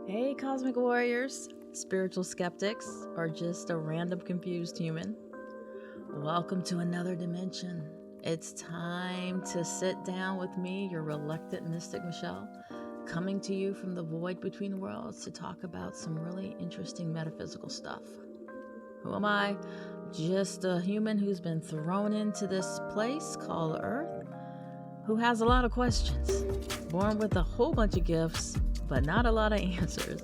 Hey, cosmic warriors, spiritual skeptics, or just a random confused human. Welcome to another dimension. It's time to sit down with me, your reluctant mystic Michelle, coming to you from the void between worlds to talk about some really interesting metaphysical stuff. Who am I? Just a human who's been thrown into this place called Earth, who has a lot of questions, born with a whole bunch of gifts, but not a lot of answers.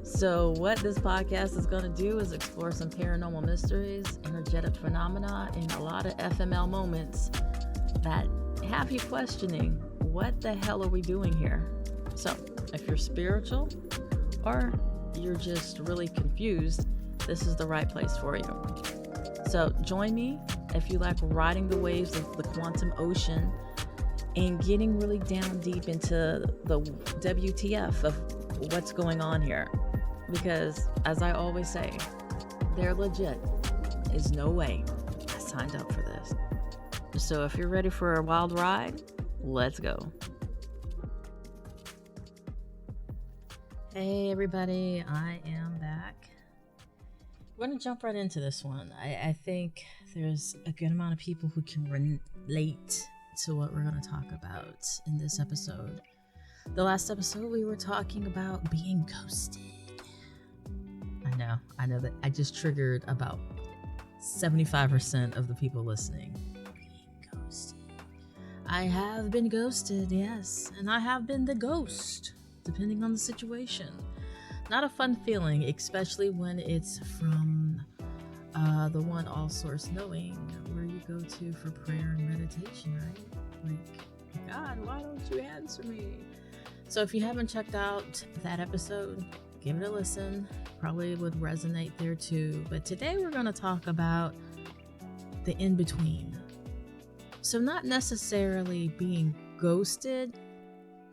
So what this podcast is going to do is explore some paranormal mysteries, energetic phenomena, and a lot of FML moments that have you questioning, what the hell are we doing here? So if you're spiritual or you're just really confused, this is the right place for you. So join me if you like riding the waves of the quantum ocean and getting really down deep into the WTF of what's going on here. Because, as I always say, they're legit. There's no way I signed up for this. So if you're ready for a wild ride, let's go. Hey everybody, I am back. We're going to jump right into this one. I think there's a good amount of people who can relate to what we're going to talk about in this episode. The last episode we were talking about being ghosted. I know that I just triggered about 75% of the people listening. Being ghosted. I have been ghosted, yes, and I have been the ghost, depending on the situation. Not a fun feeling, especially when it's from the one all source knowing, where you go to for prayer and meditation, right? Like, God, why don't you answer me? So if you haven't checked out that episode, give it a listen. Probably would resonate there too. But today we're going to talk about the in-between. So not necessarily being ghosted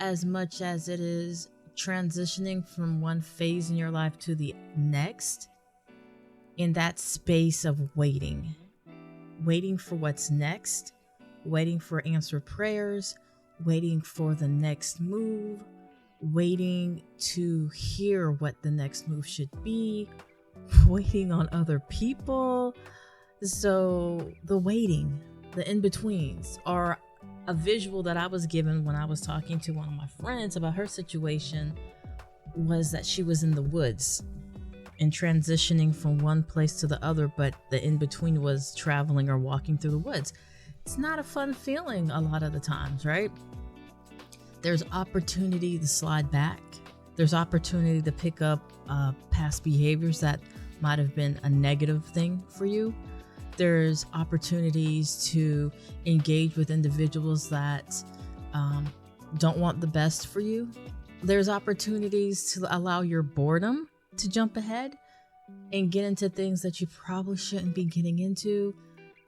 as much as it is transitioning from one phase in your life to the next, in that space of waiting for what's next, waiting for answered prayers, waiting for the next move, waiting to hear what the next move should be, waiting on other people. So the waiting, the in-betweens, are a visual that I was given when I was talking to one of my friends about her situation, was that she was in the woods and transitioning from one place to the other, but the in-between was traveling or walking through the woods. It's not a fun feeling a lot of the times, right? There's opportunity to slide back. There's opportunity to pick up past behaviors that might have been a negative thing for you. There's opportunities to engage with individuals that don't want the best for you. There's opportunities to allow your boredom to jump ahead and get into things that you probably shouldn't be getting into.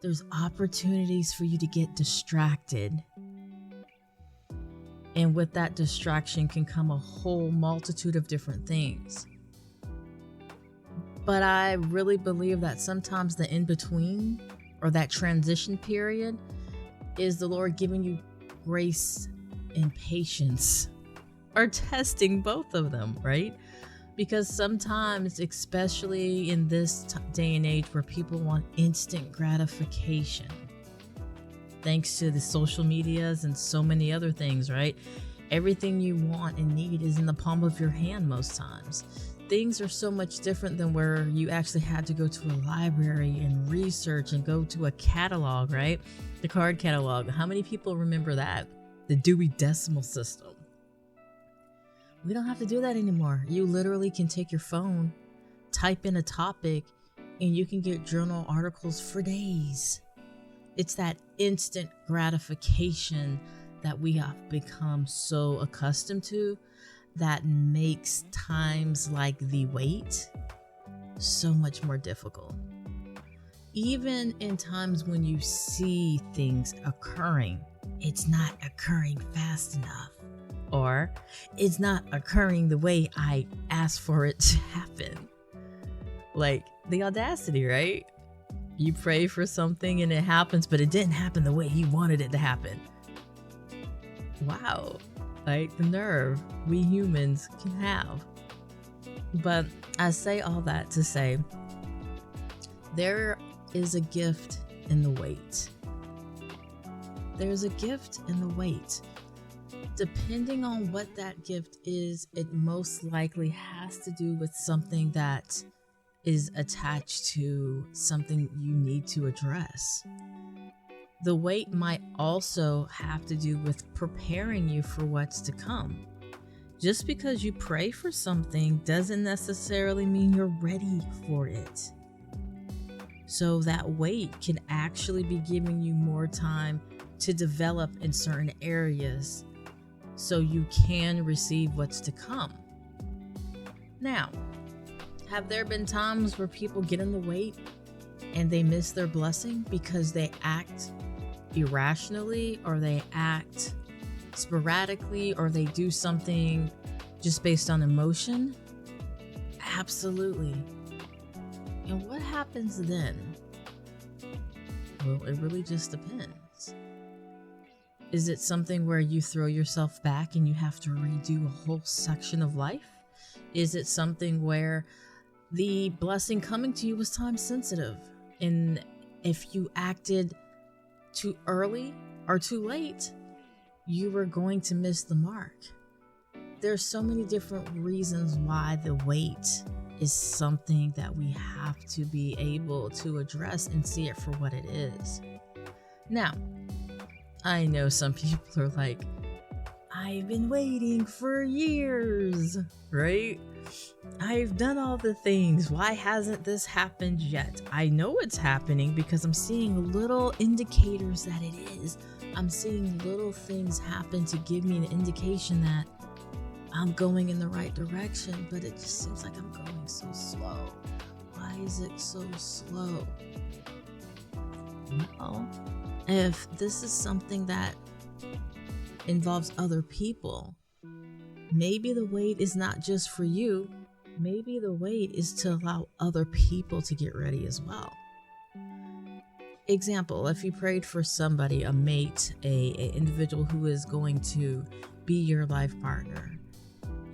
There's opportunities for you to get distracted. And with that distraction can come a whole multitude of different things. But I really believe that sometimes the in-between, or that transition period, is the Lord giving you grace and patience, or testing both of them, right? Because sometimes, especially in this day and age where people want instant gratification, thanks to the social medias and so many other things, right? Everything you want and need is in the palm of your hand most times. Things are so much different than where you actually had to go to a library and research and go to a catalog, right? The card catalog. How many people remember that? The Dewey Decimal System. We don't have to do that anymore. You literally can take your phone, type in a topic, and you can get journal articles for days. It's that instant gratification that we have become so accustomed to that makes times like the wait so much more difficult. Even in times when you see things occurring, it's not occurring fast enough, or it's not occurring the way I asked for it to happen. Like the audacity, right? You pray for something and it happens, but it didn't happen the way you wanted it to happen. Wow. Like the nerve we humans can have. But I say all that to say there is a gift in the wait. There's a gift in the wait. Depending on what that gift is, it most likely has to do with something that is attached to something you need to address. The wait might also have to do with preparing you for what's to come. Just because you pray for something doesn't necessarily mean you're ready for it. So that wait can actually be giving you more time to develop in certain areas so you can receive what's to come. Now, have there been times where people get in the wait and they miss their blessing because they act irrationally, or they act sporadically, or they do something just based on emotion? Absolutely. And what happens then? Well, it really just depends. Is it something where you throw yourself back and you have to redo a whole section of life? Is it something where the blessing coming to you was time sensitive, and if you acted too early or too late, you were going to miss the mark? There's so many different reasons why the wait is something that we have to be able to address and see it for what it is. Now, I know some people are like, I've been waiting for years, right? I've done all the things. Why hasn't this happened yet? I know it's happening because I'm seeing little indicators that it is. I'm seeing little things happen to give me an indication that I'm going in the right direction, but it just seems like I'm going so slow. Why is it so slow? Well, if this is something that involves other people, maybe the wait is not just for you. Maybe the wait is to allow other people to get ready as well. Example, if you prayed for somebody, a mate, a individual who is going to be your life partner,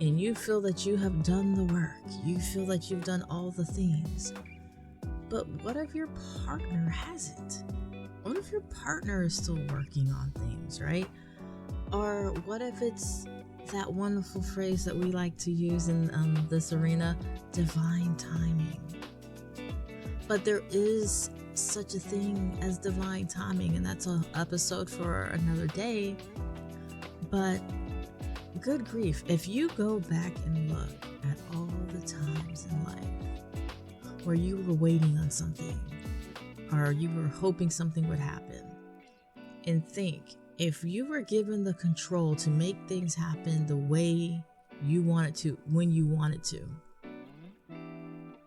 and you feel that you have done the work, you feel that you've done all the things, but what if your partner hasn't? What if your partner is still working on things, right? Or what if it's that wonderful phrase that we like to use in this arena, divine timing? But there is such a thing as divine timing, and that's an episode for another day. But good grief, if you go back and look at all the times in life where you were waiting on something, or you were hoping something would happen, and think, if you were given the control to make things happen the way you want it to, when you want it to,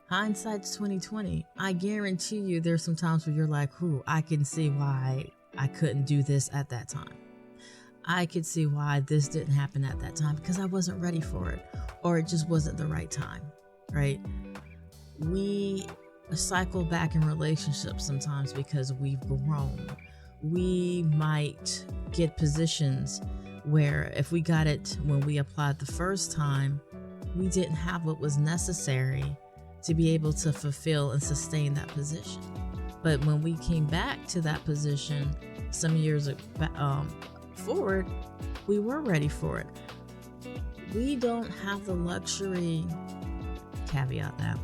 hindsight's 2020. I guarantee you there's some times where you're like, I can see why I couldn't do this at that time. I could see why this didn't happen at that time because I wasn't ready for it, or it just wasn't the right time, right? We cycle back in relationships sometimes because we've grown. We might get positions where if we got it when we applied the first time, we didn't have what was necessary to be able to fulfill and sustain that position. But when we came back to that position some years forward, we were ready for it. We don't have the luxury, caveat that,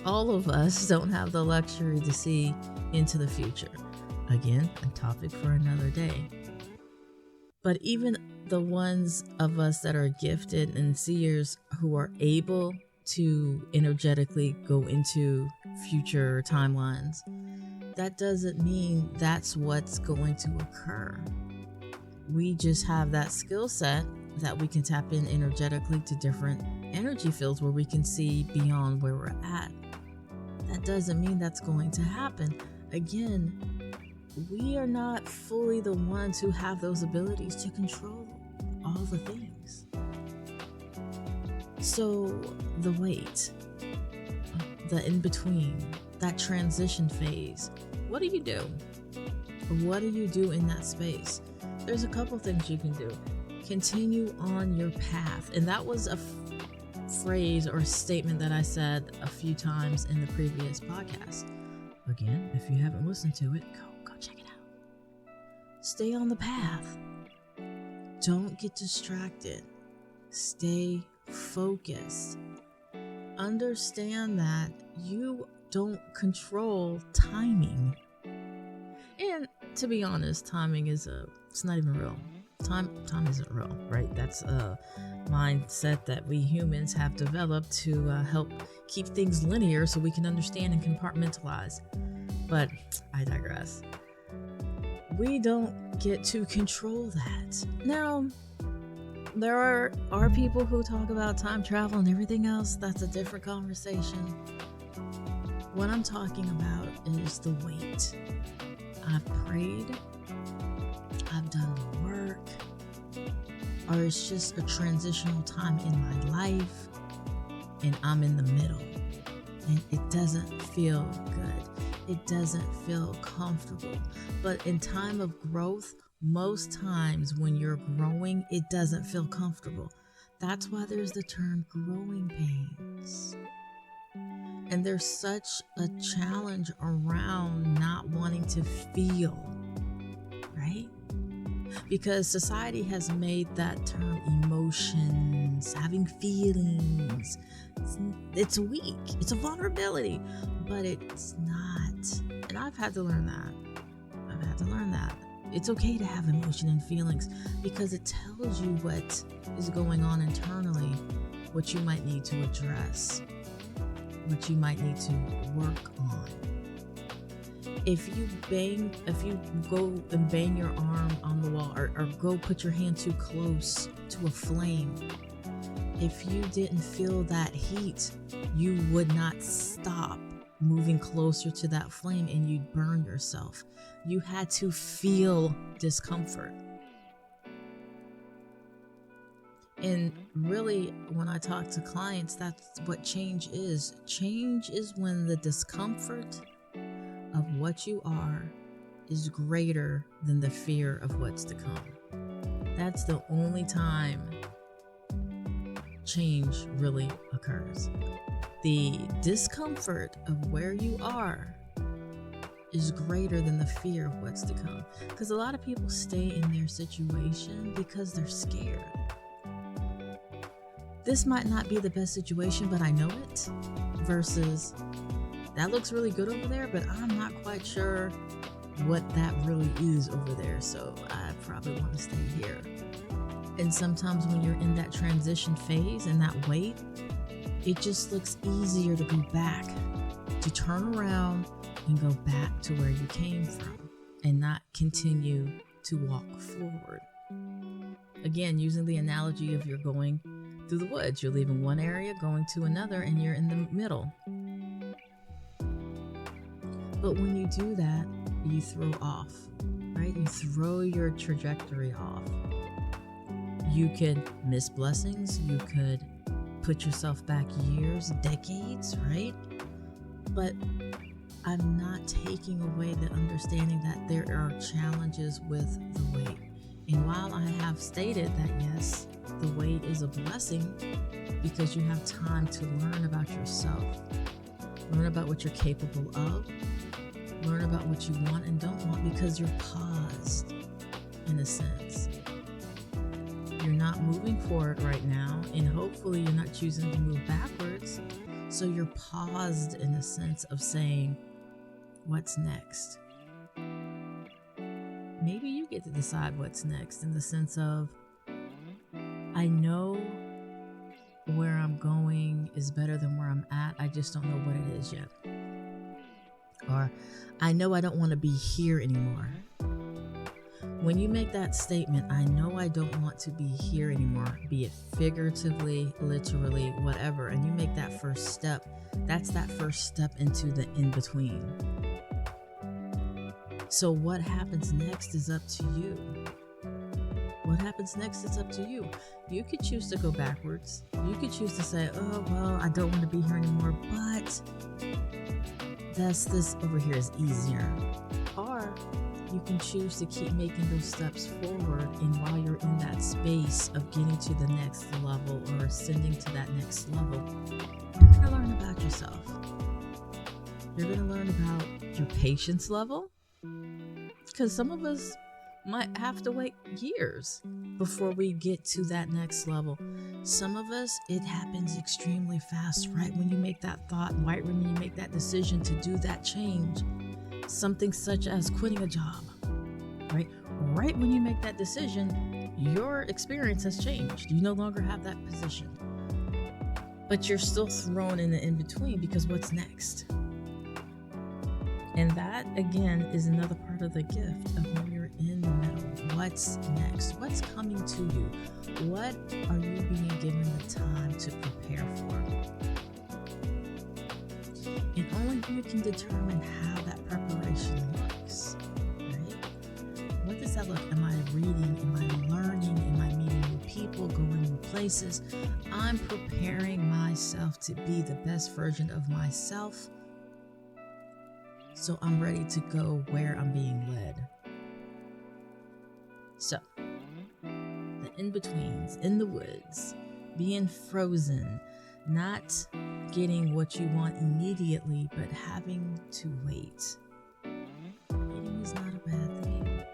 all of us don't have the luxury to see into the future. Again, a topic for another day. But even the ones of us that are gifted and seers who are able to energetically go into future timelines, that doesn't mean that's what's going to occur. We just have that skill set that we can tap in energetically to different energy fields where we can see beyond where we're at. That doesn't mean that's going to happen. Again, we are not fully the ones who have those abilities to control all the things. So the wait, the in-between, that transition phase, what do you do? What do you do in that space? There's a couple things you can do. Continue on your path. And that was phrase or statement that I said a few times in the previous podcast. Again, if you haven't listened to it, go check it out. Stay on the path. Don't get distracted. Stay focused. Understand that you don't control timing. And to be honest, timing it's not even real. Time isn't real, right? That's a mindset that we humans have developed to help keep things linear so we can understand and compartmentalize. But I digress. We don't get to control that. Now, there are people who talk about time travel and everything else. That's a different conversation. What I'm talking about is the wait. I've prayed, I've done the work, or it's just a transitional time in my life and I'm in the middle and it doesn't feel good. It doesn't feel comfortable. But in time of growth, most times when you're growing, it doesn't feel comfortable. That's why there's the term growing pains. And there's such a challenge around not wanting to feel, right? Because society has made that term emotions, having feelings, it's weak, it's a vulnerability, but it's not. And I've had to learn that. It's okay to have emotion and feelings because it tells you what is going on internally, what you might need to address, what you might need to work on. If you go and bang your arm on the wall or go put your hand too close to a flame, if you didn't feel that heat, you would not stop moving closer to that flame and you'd burn yourself. You had to feel discomfort. And really, when I talk to clients, that's what change is. Change is when the discomfort of what you are is greater than the fear of what's to come. That's the only time change really occurs. The discomfort of where you are is greater than the fear of what's to come. Because a lot of people stay in their situation because they're scared. This might not be the best situation, but I know it. Versus, that looks really good over there, but I'm not quite sure what that really is over there. So I probably want to stay here. And sometimes when you're in that transition phase and that wait, it just looks easier to go back, to turn around and go back to where you came from and not continue to walk forward. Again, using the analogy of you're going through the woods, you're leaving one area, going to another, and you're in the middle. But when you do that, you throw off, right? You throw your trajectory off. You could miss blessings. You could put yourself back years, decades, right? But I'm not taking away the understanding that there are challenges with the wait. And while I have stated that, yes, the wait is a blessing because you have time to learn about yourself, learn about what you're capable of, learn about what you want and don't want because you're paused in a sense. You're not moving forward right now, and hopefully you're not choosing to move backwards. So you're paused in a sense of saying, what's next? Maybe you get to decide what's next in the sense of, I know where I'm going is better than where I'm at. I just don't know what it is yet. Or I know I don't want to be here anymore. When you make that statement, I know I don't want to be here anymore, be it figuratively, literally, whatever, and you make that first step, that's that first step into the in-between. So what happens next is up to you. What happens next is up to you. You could choose to go backwards. You could choose to say, oh, well, I don't want to be here anymore, but this over here is easier. Or you can choose to keep making those steps forward. And while you're in that space of getting to the next level or ascending to that next level, you're going to learn about yourself. You're going to learn about your patience level, because some of us might have to wait years before we get to that next level. Some of us, it happens extremely fast, right when you make that thought, right when you make that decision to do that change. Something such as quitting a job, right? Right when you make that decision, your experience has changed. You no longer have that position, but you're still thrown in the in-between, because what's next? And that, again, is another part of the gift of when you're in the middle. What's next? What's coming to you? What are you being given the time to prepare for? And only you can determine how that preparation looks, right? What does that look? Am I reading? Am I learning? Am I meeting new people, going new places? I'm preparing myself to be the best version of myself, so I'm ready to go where I'm being led. So, the in-betweens, in the woods, being frozen, not getting what you want immediately, but having to wait. Waiting is not a bad thing.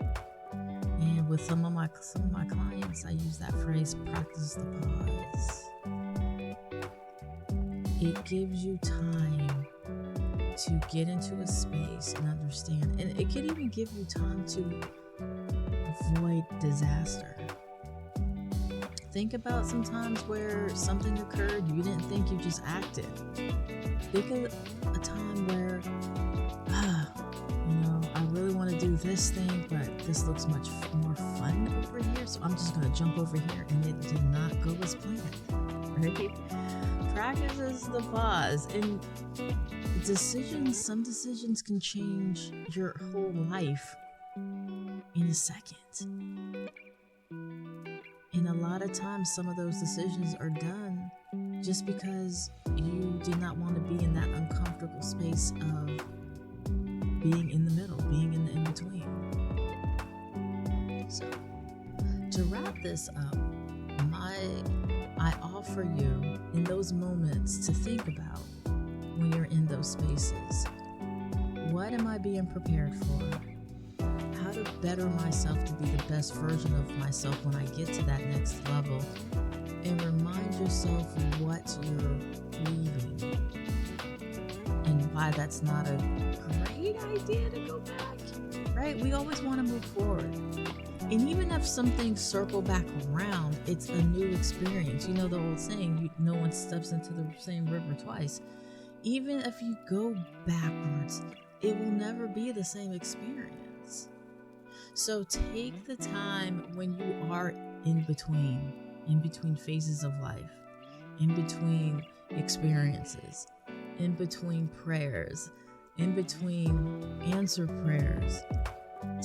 And with some of my clients, I use that phrase, practice the pause. It gives you time to get into a space and understand. And it can even give you time to avoid disaster. Think about some times where something occurred, you didn't think, you just acted. Think of a time where, I really want to do this thing, but this looks much more fun over here, so I'm just going to jump over here, and it did not go as planned, right? Practice the pause. And some decisions can change your whole life in a second. And a lot of times, some of those decisions are done just because you did not want to be in that uncomfortable space of being in the middle, being in the in-between. So, to wrap this up, I offer you in those moments to think about when you're in those spaces. What am I being prepared for? How to better myself to be the best version of myself when I get to that next level, and remind yourself what you're leaving and why that's not a great idea to go back, right? We always want to move forward. And even if some things circle back around, it's a new experience. You know the old saying, no one steps into the same river twice. Even if you go backwards, it will never be the same experience. So take the time when you are in between phases of life, in between experiences, in between prayers, in between answered prayers.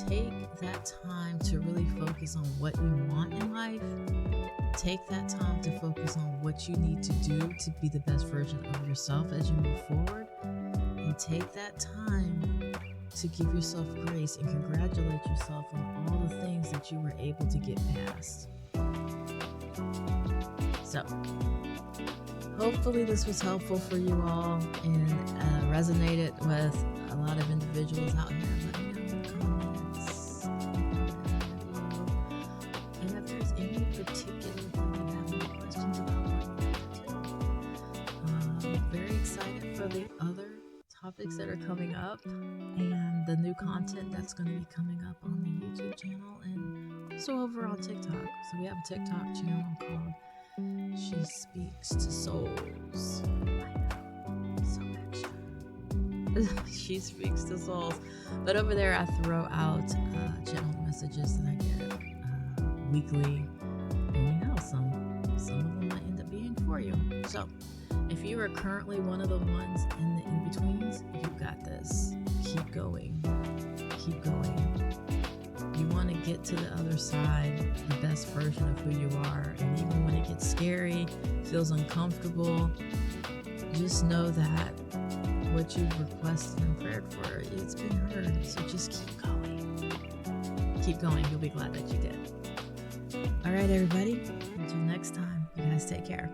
Take that time to really focus on what you want in life. Take that time to focus on what you need to do to be the best version of yourself as you move forward. And take that time to give yourself grace and congratulate yourself on all the things that you were able to get past. So, hopefully this was helpful for you all and resonated with a lot of individuals out here. Let me know in the comments. And if there's any particular thing you have any questions about, I'm very excited for the other topics that are coming up and the new content that's going to be coming up on the YouTube channel and also over on TikTok. So we have a TikTok channel called She Speaks to Souls. I know, so extra. She Speaks to Souls. But over there I throw out channel messages that I get weekly. And some of them might end up being for you. So if you are currently one of the ones in the in-betweens, you've got this. Keep going. Keep going. You want to get to the other side, the best version of who you are. And even when it gets scary, feels uncomfortable, just know that what you've requested and prayed for, it's been heard. So just keep going. keep going. You'll be glad that you did. All right, everybody. Until next time, you guys take care.